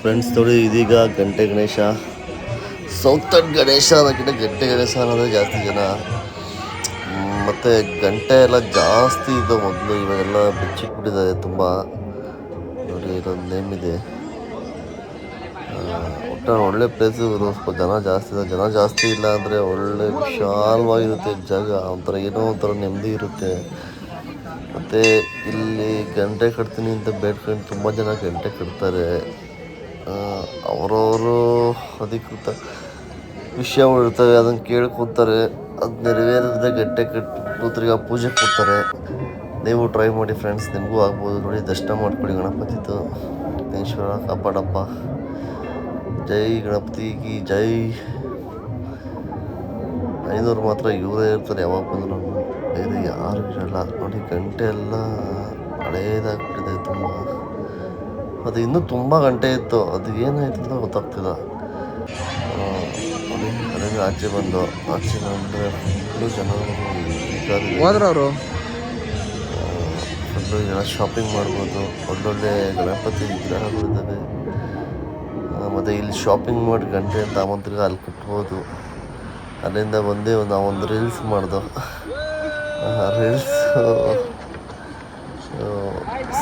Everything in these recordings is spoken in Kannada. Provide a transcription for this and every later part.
ಫ್ರೆಂಡ್ಸ್ ನೋಡಿ, ಇದೀಗ ಗಂಟೆ ಗಣೇಶ, ಸೌತಡ್ ಗಣೇಶ ಅನ್ನೋಕ್ಕಿಂತ ಗಂಟೆ ಗಣೇಶ ಅನ್ನೋದೇ ಜಾಸ್ತಿ ಜನ. ಮತ್ತು ಗಂಟೆ ಎಲ್ಲ ಜಾಸ್ತಿ ಇದ್ದವು ಮೊದಲು, ಇವಾಗೆಲ್ಲ ಬಿಚ್ಚಿಟ್ಬಿಟ್ಟಿದ್ದಾರೆ ತುಂಬ. ನೋಡಿ ಇದೊಂದು ನೇಮ್ ಇದೆ. ಒಟ್ಟು ಒಳ್ಳೆ ಪ್ಲೇಸು, ಸ್ವಲ್ಪ ಜನ ಜಾಸ್ತಿ ಇಲ್ಲ ಅಂದರೆ ಒಳ್ಳೆ ವಿಶಾಲವಾಗಿರುತ್ತೆ ಜಾಗ, ಒಂಥರ ಏನೋ ಒಂಥರ ನೆಮ್ಮದಿ ಇರುತ್ತೆ. ಮತ್ತು ಇಲ್ಲಿ ಗಂಟೆ ಕಟ್ತೀನಿ ಅಂತ ಬೇಡ್ಕೊಂಡು ತುಂಬ ಜನ ಗಂಟೆ ಕಟ್ತಾರೆ. ಅವರವರು ಅಧಿಕೃತ ವಿಷಯಗಳು ಇರ್ತವೆ, ಅದನ್ನು ಕೇಳ್ಕೊತಾರೆ. ಅದು ನೆರವೇರಿದ್ರೆ ಗಂಟೆ ಕಟ್ಟು ತಿರ್ಗಾ ಪೂಜೆ ಕೊಡ್ತಾರೆ. ನೀವು ಟ್ರೈ ಮಾಡಿ ಫ್ರೆಂಡ್ಸ್, ನಿಮಗೂ ಆಗ್ಬೋದು. ನೋಡಿ ದರ್ಶನ ಮಾಡ್ಕೊಳ್ಳಿ ಗಣಪತಿದು. ಈಶ್ವರ ಕಾಪಾಡಪ್ಪ. ಜೈ ಗಣಪತಿಗೆ ಜೈ. 500 ಮಾತ್ರ ಇವರೇ ಇರ್ತಾರೆ ಯಾವಾಗ ಬಂದ್ರು, ಬೇರೆ ಯಾರು ಇರಲ್ಲ. ನೋಡಿ ಗಂಟೆ ಎಲ್ಲ ಹಳೇದಾಗ್ಬಿಟ್ಟಿದೆ ತುಂಬ. ಅದು ಇನ್ನೂ ತುಂಬ ಗಂಟೆ ಇತ್ತು, ಅದು ಏನಾಯ್ತು ಅಂತ ಗೊತ್ತಾಗ್ತಿಲ್ಲ. ನೋಡಿ ಅದರಿಂದ ಆಚೆ ಬಂದರೆ ಫುಲ್ಲು ಜನ ಹೋದ್ರವರು, ಫುಲ್ಲು ಜನ ಶಾಪಿಂಗ್ ಮಾಡ್ಬೋದು. ಒಳ್ಳೊಳ್ಳೆ ಗಣಪತಿ ವಿಗ್ರಹಗಳಿದ್ದಾವೆ. ಮತ್ತು ಇಲ್ಲಿ ಶಾಪಿಂಗ್ ಮಾಡಿ ಗಂಟೆ ಅಂತ ತಿರ್ಗಿ ಅಲ್ಲಿ ಕಟ್ಬೋದು. ಅಲ್ಲಿಂದ ಬಂದು ನಾವೊಂದು ರೀಲ್ಸ್ ಮಾಡ್ದೋ. ರೀಲ್ಸ್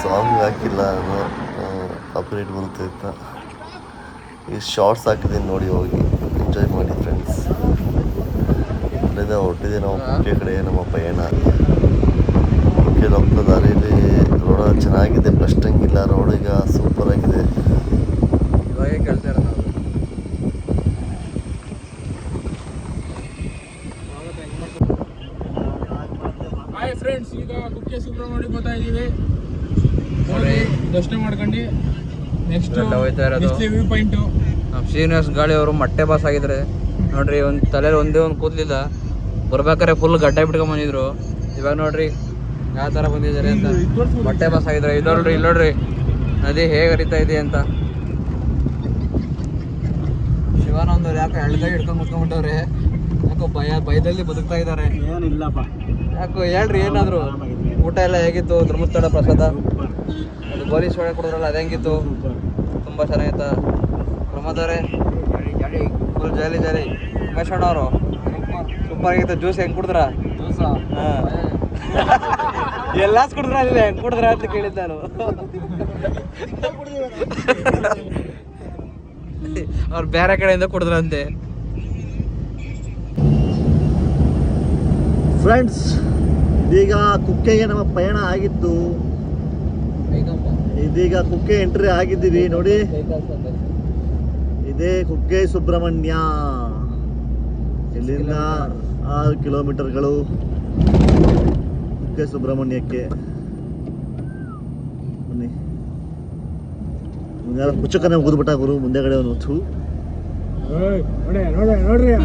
ಸಾಂಗ್ ಹಾಕಿಲ್ಲ, ಕಾಪಿರೈಟ್ ಬರುತ್ತೆ ಅಂತ ಈ ಶಾರ್ಟ್ಸ್ ಹಾಕಿದ್ದೀನಿ, ನೋಡಿ ಹೋಗಿ ಎಂಜಾಯ್ ಮಾಡಿ ಫ್ರೆಂಡ್ಸ್. ಅಲ್ಲಿಂದ ಹೊರಟಿದೆ ನಾವು ಕುಕ್ಕೆ ಕಡೆ ನಮ್ಮ ಪಯಣ. ಕುಕ್ಕೆ ಹೋಗ್ತಾ ದಾರಿಯಲ್ಲಿ ರೋಡ ಚೆನ್ನಾಗಿದೆ, ಬ್ಲಸ್ಟಂಗಿಲ್ಲ, ರೋಡ್ ಈಗ ಸೂಪರಾಗಿದೆ. ಇವಾಗೇ ಕೇಳ್ತಾರೆ ನಾವು. ಹಾಯ್ ಫ್ರೆಂಡ್ಸ್, ಈಗ ಕುಕ್ಕೆ ಸುಬ್ರಹ್ಮಣ್ಯ ಬರ್ತಾ ಇದ್ದೀವಿ. ನೋಡಿ ದರ್ಶನ ಮಾಡ್ಕೊಂಡು ನೆಕ್ಸ್ಟ್ ವ್ಯೂ ಪಾಯಿಂಟು. ನಮ್ಮ ಶ್ರೀನಿವಾಸ್ ಗಾಳಿ ಅವರು ಮೊಟ್ಟೆ ಬಾಸ್ ಆಗಿದ್ದಾರೆ ನೋಡ್ರಿ. ಒಂದು ತಲೆಯಲ್ಲಿ ಒಂದೇ ಒಂದು ಕೂದಲಿಲ್ಲ, ಬರ್ಬೇಕಾದ್ರೆ ಫುಲ್ ಗಡ್ಡ ಬಿಟ್ಕೊಂಡ್ ಬಂದಿದ್ರು. ಇವಾಗ ನೋಡ್ರಿ ಯಾವ ಥರ ಬಂದಿದ್ದಾರೆ ಅಂತ, ಮೊಟ್ಟೆ ಬಾಸ್ ಆಗಿದ್ದಾರೆ. ಇಲ್ಲಿ ನೋಡ್ರಿ ನದಿ ಹೇಗೆ ಹರಿತಾ ಇದೆ ಅಂತ. ಶಿವಾನಂದವ್ರು ಯಾಕೋ ಎಳ್ದಾಗ ಹಿಡ್ಕೊಂಡು ಮುತ್ಕೊಂಡ್ಬಿಟ್ಟವ್ರೆ, ಯಾಕೋ ಭಯದಲ್ಲಿ ಬದುಕ್ತಾ ಇದ್ದಾರೆ. ಏನಿಲ್ಲಪ್ಪ, ಯಾಕೋ ಹೇಳ್ರಿ ಏನಾದ್ರು. ಊಟ ಎಲ್ಲ ಹೇಗಿತ್ತು? ಧರ್ಮಸ್ಥಳ ಪ್ರಸಾದ, ಅದು ಗೋಲಿ ಸೋಳೆ ಕೊಡಿದ್ರಲ್ಲ, ಅದು ಹೆಂಗಿತ್ತು? ತುಂಬ ಚೆನ್ನಾಗಿತ್ತ. ಪ್ರಮೋದವ್ರೆ ಫುಲ್ ಜಾಲಿ. ಉಮೇಶಣ್ಣ ಅವರು ಸೂಪರ್ ಆಗಿತ್ತು. ಜ್ಯೂಸ್ ಹೆಂಗೆ ಕುಡಿದ್ರ? ಹಾಂ, ಎಲ್ಲ ಕುಡಿದ್ರ? ಅಲ್ಲಿ ಹೆಂಗೆ ಕುಡಿದ್ರ ಅಂತ ಕೇಳಿದ್ದೆ ನಾನು. ಅವ್ರು ಬೇರೆ ಕಡೆಯಿಂದ ಕುಡಿದ್ರಂತೆ. ಫ್ರೆಂಡ್ಸ್, ಇದೀಗ ಕುಕ್ಕೆಗೆ ನಮ್ಮ ಪಯಣ ಆಗಿತ್ತು. ಇದೀಗ ಕುಕ್ಕೆ ಎಂಟ್ರಿ ಆಗಿದ್ದೀವಿ. ನೋಡಿ ಇದೇ ಕುಕ್ಕೆ ಸುಬ್ರಹ್ಮಣ್ಯ. ಇಲ್ಲಿಂದ 6 ಕಿಲೋಮೀಟರ್ಗಳು ಕುಕ್ಕೆ ಸುಬ್ರಹ್ಮಣ್ಯಕ್ಕೆ. ಬನ್ನಿ, ಪುಚ್ಚಕನೇ ಉಗಿದ್ಬಿಟ್ಟ ಗುರು ಮುಂದೆಗಡೆ ಒಂದು ಹೊತ್ತು. ನೋಡ್ರಿ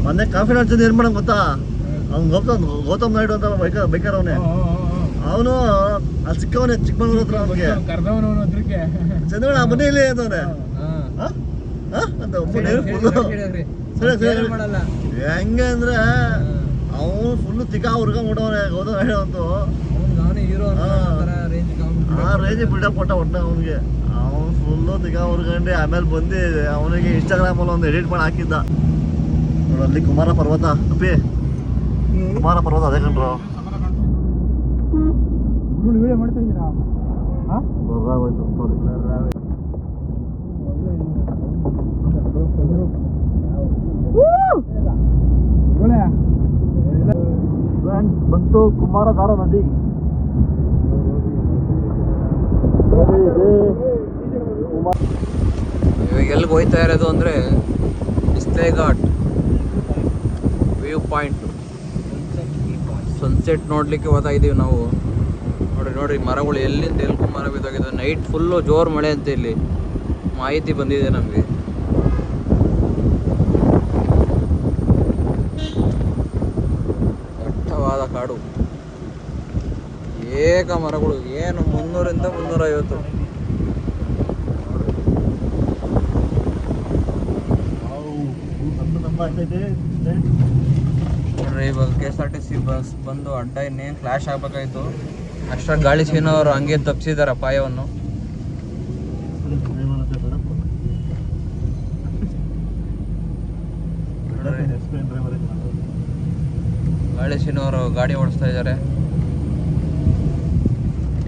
ಮೊನ್ನೆ ಕಾನ್ಫಿಡೆನ್ಸ್ ಏನ್ ಮಾಡೋಣ ಗೊತ್ತಾ? ಅವ್ನು ಗೌತಮ್ ನಾಯ್ಡು ಅಂತ ಬೈಕರ್ ಅವನೇ. ಅವನು ಅಲ್ಲಿ ಸಿಕ್ಕವನೇ ಚಿಕ್ಕಮಂಗ್ಳೂರ್ ಹತ್ರ. ಅವನಿಗೆ ಚಂದ್ರಣ್ಣ ಮನೆ ಇಲ್ಲಿ ಅಂತವನೆ ಹೆಂಗೆ ಅಂದ್ರೆ ಅವನು ಫುಲ್ಲು ತಿಕ್ಕಾ ಹುರ್ಕೊಂಡ್ಬಿಟ್ಟವನೆ ಗೌತಮ್ ನಾಯ್ಡು ಅಂತೂ. ಆ ರೇಂಜ್ ಬಿಲ್ಡಪ್ ಕೊಟ್ಟ ಒಟ್ಟ ಅವನಿಗೆ. ಅವನು ಫುಲ್ಲು ತಿಕ್ಕಾ ಹುರ್ಕೊಂಡೆ. ಆಮೇಲೆ ಬಂದು ಅವನಿಗೆ ಇನ್ಸ್ಟಾಗ್ರಾಮಲ್ಲಿ ಒಂದು ಎಡಿಟ್ ಮಾಡಿ ಹಾಕಿದ್ದ. ಅಲ್ಲಿ ಕುಮಾರ ಪರ್ವತ, ಅಪ್ಪಿ ಕುಮಾರ ಪರ್ವತ ಅದೇ ಕಣ್ರು. ವಿಡಿಯೋ ಮಾಡ್ತಾ ಇದ್ದೀರಾ? ಬಂತು ಕುಮಾರಧಾರ ನದಿ. ಇವಾಗ ಎಲ್ಲಿಗೆ ಹೋಯ್ತಾ ಇರೋದು ಅಂದರೆ ಇಸ್ಲೆ ಘಾಟ್ ವ್ಯೂ ಪಾಯಿಂಟ್. ಸನ್ಸೆಟ್ ನೋಡ್ಲಿಕ್ಕೆ ಹೋಗ್ತಾ ಇದ್ದೀವಿ ನಾವು. ನೋಡ್ರಿ ಮರಗಳು ಎಲ್ಲಿಂದ ಎಲ್ಗೂ ಮರ ಬಿದ್ದೋಗಿದೆ. ನೈಟ್ ಫುಲ್ಲು ಜೋರು ಮಳೆ ಅಂತ ಇಲ್ಲಿ ಮಾಹಿತಿ ಬಂದಿದೆ ನಮಗೆ. ದಟ್ಟವಾದ ಕಾಡು, ಏಕ ಮರಗಳು, ಏನು 300ರಿಂದ 350. ನಮ್ಮ ನೋಡ್ರಿ ಇವಾಗ KSRTC ಬಸ್ ಬಂದು ಅಡ್ಡ ಇನ್ನೇನು ಕ್ಲಾಶ್ ಆಗ್ಬೇಕಾಯ್ತು. ಅಷ್ಟ್ರಾಗಿ ಗಾಳಿ ಸೀನವರು ಹಂಗೆ ತಪ್ಪಿಸಿದ್ದಾರೆ ಅಪಾಯವನ್ನು. ಗಾಳಿ ಸೀನವರು ಗಾಡಿ ಓಡಿಸ್ತಾ ಇದ್ದಾರೆ.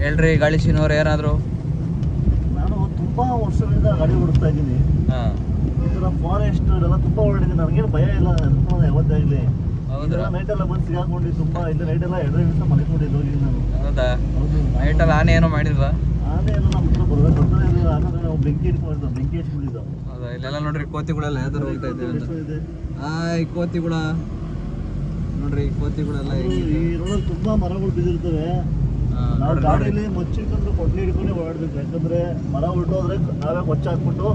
ಹೇಳ್ರಿ ಗಾಳಿ ಸೀನವ್ರು ಏನಾದ್ರು. ನಾನು ತುಂಬಾ ವರ್ಷಗಳಿಂದ ಗಾಡಿ ಓಡಿಸ್ತಾ ಇದ್ದೀನಿ. ಹಾಂ ಈ ಥರ ಫಾರೆಸ್ಟ್ ಎಲ್ಲ ತುಂಬ ಓಡಿದ್ದೀನಿ. ನನಗೇನು ಭಯ ಇಲ್ಲ ಯಾವತ್ತೇ ಆಗಲಿ. ಹೌದಾ? ನೈಟೆಲ್ಲ ಬಂದು ಸಿಗಾಕೊಂಡು ತುಂಬ ಇಲ್ಲ ನೈಟೆಲ್ಲ 2 ದಿವಸ ಮಲ್ಕೊಂಡಿದ್ದು ಹೋಗಿ ನಾನು. ಹೌದಾ? ಹೌದು. ನೈಟಲ್ಲಿ ಆನೆ ಏನೋ ಮಾಡಿಲ್ವಾ? ಆನೆ ಎಲ್ಲ ನಮ್ಮ ಹತ್ರ ಬರ್ತಾನೆ ಇರಲಿಲ್ಲ. ಆಮೇಲೆ ನಾವು ಬೆಂಕಿ ಇಟ್ಕೊಂಡಿದ್ದು, ಬೆಂಕಿ ಹಚ್ಕೊಂಡಿದ್ದು. ಹೌದಾ? ಇಲ್ಲೆಲ್ಲ ನೋಡ್ರಿ ಕೋತಿಗಳೆಲ್ಲ ಯಾವ ಥರ ಹೋಗ್ತಾ ಇದ್ದೇವೆ ಅಂತ. ಇದೆ. ಈ ಕೋತಿಗಳ ನೋಡ್ರಿ, ಈ ಕೋತಿಗಳೆಲ್ಲ ಈ ರೋಡಲ್ಲಿ ತುಂಬಾ ಮರಗಳು ಬಿದ್ದಿರ್ತವೆ. ನಾವು ನೋಡ್ರಿ ಗಾಡಿಯಲ್ಲಿ ಮುಚ್ಚಿಟ್ಕೊಂಡು ಕೊಡ್ಲಿ ಹಿಡ್ಕೊಂಡೆ ಓಡಾಡ್ಬೇಕು. ಯಾಕಂದ್ರೆ ಮರ ಹೊರಟೋದ್ರೆ ನಾವೇ ಕೊಚ್ಚ ಹಾಕ್ಬಿಟ್ಟು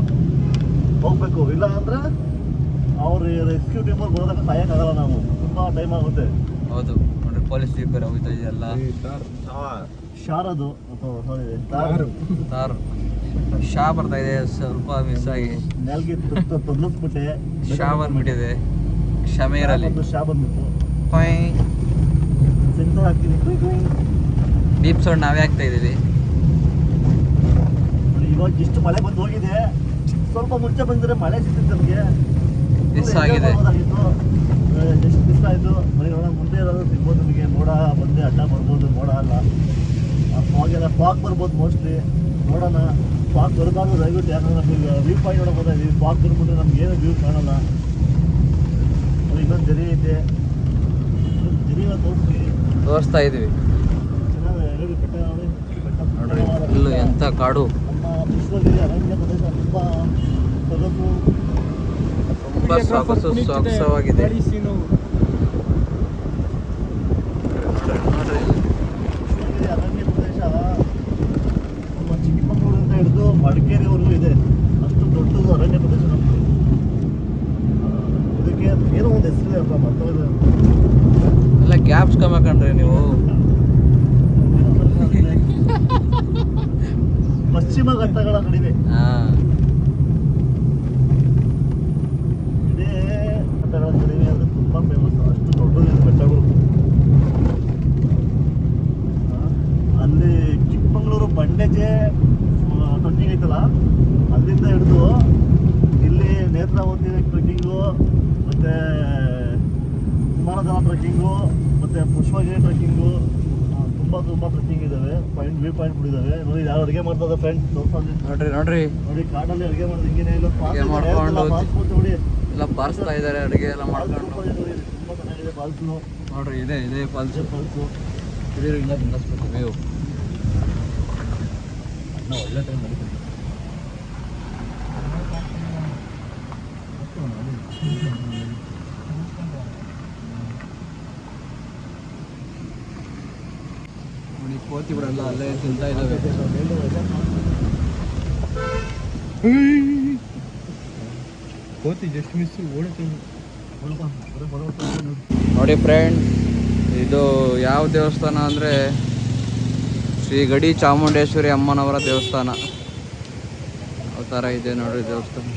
ಹೋಗ್ಬೇಕು. ಇಲ್ಲ ಅಂದ್ರೆ ಅವ್ರ ರೆಸ್ಕ್ಯೂ ಟೀಮ್ ಅವ್ರು ಬರೋದಕ್ಕೆ ಕಾಯಕ್ಕಾಗಲ್ಲ. ನಾವು ತುಂಬಾ ಟೈಮ್ ಆಗುತ್ತೆ. ಹೌದು ನೋಡ್ರಿ, ಪೊಲೀಸ್ ಜೀಪ್ ಬೇರೆ ಹೋಗ್ತಾ ಇದೆಯಲ್ಲ. ಶಾರದು ತಾರು ಶಾ ಬರ್ತಾ ಇದೆ, ಸ್ವಲ್ಪ ಮಿಸ್ ಆಗಿ ನೆಲ್ಗೆ ತೊದಲಿಸ್ಬಿಟ್ಟೆ. ಶಾ ಬಂದ್ಬಿಟ್ಟಿದೆ. ಶಮೇರಲ್ಲಿ ಶಾ ಬಂದ್ಬಿಟ್ಟು ಸೆನ್ಸರ್ ಹಾಕ್ತೀನಿ. ಡೀಪ್ ಸೌಂಡ್ ನಾವೇ ಆಗ್ತಾ ಇದೀವಿ. ಇವಾಗ ಇಷ್ಟು ಮಳೆ ಬಂದು ಹೋಗಿದೆ. ಸ್ವಲ್ಪ ಮುಂಚೆ ಬಂದರೆ ಮಳೆ ಸಿಗ್ತಿತ್ತು ನಮಗೆ. ಮಿಸ್ ಆಗಿದೆ. ಎಷ್ಟು ಮಿಸ್ ಆಯಿತು. ಮನೆ ನೋಡೋಣ, ಮುಂದೆ ಇರೋದು ಸಿಗ್ಬೋದು ನಮಗೆ. ಮೋಡ ಬಂದೆ ಅಡ್ಡ ಬರ್ಬೋದು. ಮೋಡ ಅಲ್ಲ, ಫಾಗ್ ಬರ್ಬೋದು ಮೋಸ್ಟ್ಲಿ. ನೋಡೋಣ. ಫಾಗ್ ಬರಬಾರ್ದು ದಯವಿಟ್ಟು. ಯಾಕಂದ್ರೆ ನಮಗೆ ವ್ಯೂ ಪಾಯಿಂಟ್ ನೋಡೋಕೆ ಹೋದಾಗ ಫಾಗ್ ಬರ್ಬಿಟ್ರೆ ನಮ್ಗೆ ಏನು ವ್ಯೂ ಕಾಣಲ್ಲ. ಇನ್ನೊಂದು ಜರಿ ಐತೆ, ಜರಿನ ತೋರಿಸ್ತಾ ಇದೀವಿ ಚೆನ್ನಾಗಿ ಬೆಟ್ಟ ನೋಡಿ. ನೋಡ್ರಿ, ಇಲ್ಲೂ ಎಂಥ ಕಾಡು. ನಮ್ಮ ವಿಶ್ವಗಿರಿ ಅರಣ್ಯ ಪ್ರದೇಶ ತುಂಬ ಸೊಗಸವಾಗಿದೆ. ವಿಶ್ವಗಿರಿ ಅರಣ್ಯ ಪ್ರದೇಶ ನಮ್ಮ ಚಿಕ್ಕಮಗಳೂರಿಂದ ಹಿಡಿದು ಮಡಿಕೇರಿವರೆಗೂ ಇದೆ. ಅಷ್ಟು ದೊಡ್ಡದು ಅರಣ್ಯ ಪ್ರದೇಶ ನಮ್ಮದು. ಇದಕ್ಕೆ ಏನೋ ಒಂದು ಹೆಸರಿದೆ ಅಪ್ಪ, ಮರ್ತೋಗಿದೆ. ಎಲ್ಲ ಗ್ಯಾಪ್ಸ್ ಕಮ್ಮಕಂಡ್ರಿ ನೀವು. ಪಶ್ಚಿಮ ಘಟ್ಟಗಳ ನಡುವೆ ಇದೇ ಘಟ್ಟಗಳ ನಡುವೆ ಅದು ತುಂಬ ಫೇಮಸ್. ಅಷ್ಟು ದೊಡ್ಡದಿದೆ ಬೆಟ್ಟಗಳು. ಅಲ್ಲಿ ಚಿಕ್ಕಮಗಳೂರು ಬಂಡೆಜೆ ಟ್ರೆಕ್ಕಿಂಗ್ ಐತಲ್ಲ, ಅಲ್ಲಿಂದ ಹಿಡಿದು ಇಲ್ಲಿ ನೇತ್ರಾವತಿ ಟ್ರೆಕ್ಕಿಂಗು, ಮತ್ತು ವಿಮಾನದಳ ಟ್ರೆಕ್ಕಿಂಗು, ಮತ್ತು ಪುಷ್ಪಗಿರಿ ಟ್ರೆಕ್ಕಿಂಗು, ತುಂಬ ಟ್ರೆಕ್ಕಿಂಗ್ ಇದ್ದಾವೆ. ವ್ಯೂ ಪಾಯಿಂಟ್ ಇದ್ದಾವೆ. ನೋಡಿ ಯಾರು ಅಡುಗೆ ಮಾಡ್ತಾರೆ ಫ್ರೆಂಡ್ಸ್. ನೋಡ್ರಿ ನೋಡಿ ಕಾಡಲ್ಲಿ ಅಡುಗೆ ಮಾಡೋದು ಹಿಂಗೇನೆ. ಇಲ್ಲ ಅಡುಗೆ ಮಾಡ್ಕೊಂಡು ಫಾಸ್ಟ್ ನೋಡಿ ಎಲ್ಲ ಬಾರಿಸ್ತಾ ಇದ್ದಾರೆ ಅಡುಗೆ ಎಲ್ಲ ಮಾಡ್ಕೊಂಡು. ತುಂಬ ಚೆನ್ನಾಗಿದೆ ಫಾಲ್ಸು. ನೋಡ್ರಿ ಇದೆ ಫಾಲ್ಸು. ಫಾಲ್ಸು ಇಲ್ಲ ತಿನ್ನಿಸ್ಬೇಕು ನೀವು. ಒಳ್ಳೆ ಟೈಮ್ ನಡೀತೀವಿ. ನೋಡಿ, ಕೋತಿಗಳೆಲ್ಲ ಅಲ್ಲೇ ತಿಂತಾ ಇದ್ದಾವೆ. ಕೋತಿ ಜಸ್ಟ್ ಮಿಸ್ ಓಡುತ್ತೆ. ನೋಡಿ ಫ್ರೆಂಡ್, ಇದು ಯಾವ ದೇವಸ್ಥಾನ ಅಂದರೆ ಶ್ರೀ ಗಡಿ ಚಾಮುಂಡೇಶ್ವರಿ ಅಮ್ಮನವರ ದೇವಸ್ಥಾನ. ಆ ಥರ ಇದೆ ನೋಡ್ರಿ ದೇವಸ್ಥಾನ.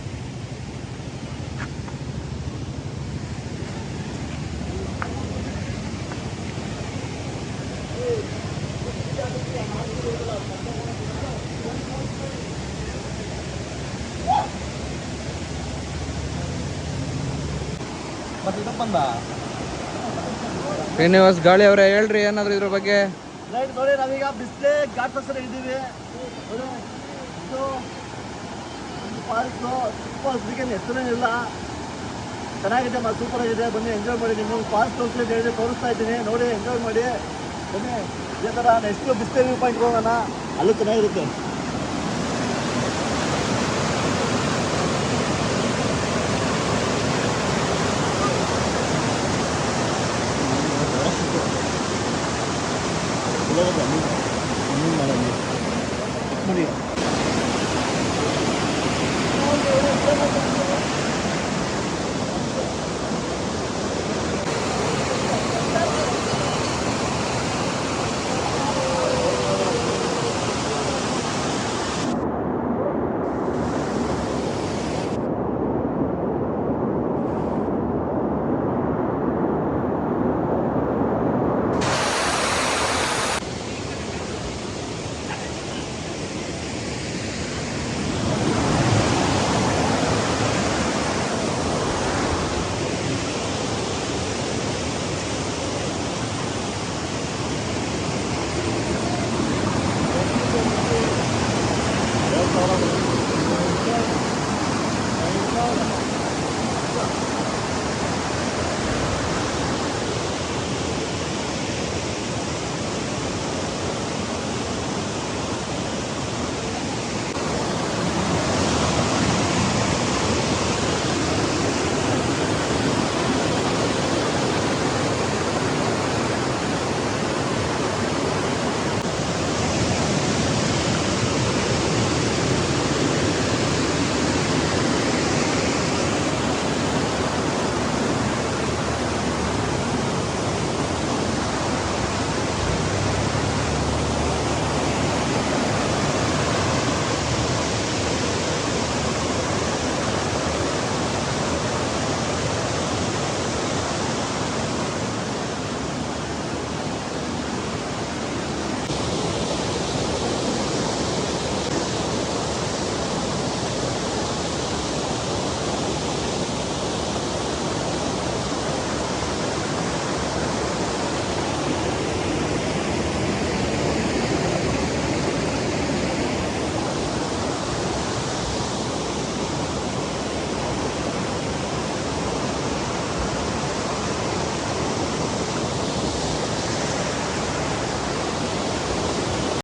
ಶ್ರೀನಿವಾಸ್ ಗಾಳಿ ಅವರೇ, ಹೇಳ್ರಿ ಏನಾದ್ರು ಇದ್ರ ಬಗ್ಗೆ. ರೈಟ್ ನೋಡಿ, ನಾವೀಗ ಬಿಸ್ಲೆ ಘಾಟ್ ಹತ್ರ ಇದ್ದೀವಿ. ಇದು ಫಾಲ್ಸು ತುಂಬ ಹೆಸರಿಗೆ ಹೆಸರೇನಿಲ್ಲ. ಚೆನ್ನಾಗಿದೆ, ಸೂಪರ್ ಆಗಿದೆ. ಬನ್ನಿ ಎಂಜಾಯ್ ಮಾಡಿ. ನಿಮ್ಗೆ ಫಾಲ್ಸ್ ತೋರಿಸ್ತಾ ಇದ್ದೀನಿ. ನೋಡಿ ಎಂಜಾಯ್ ಮಾಡಿ ಬನ್ನಿ. ಇದೇ ಥರ ನೆಕ್ಸ್ಟ್ ಬಿಸ್ಲೆ ವ್ಯೂ ಪಾಯಿಂಟ್ಗೆ ಹೋಗೋಣ, ಅಲ್ಲೂ ಚೆನ್ನಾಗಿರುತ್ತೆ.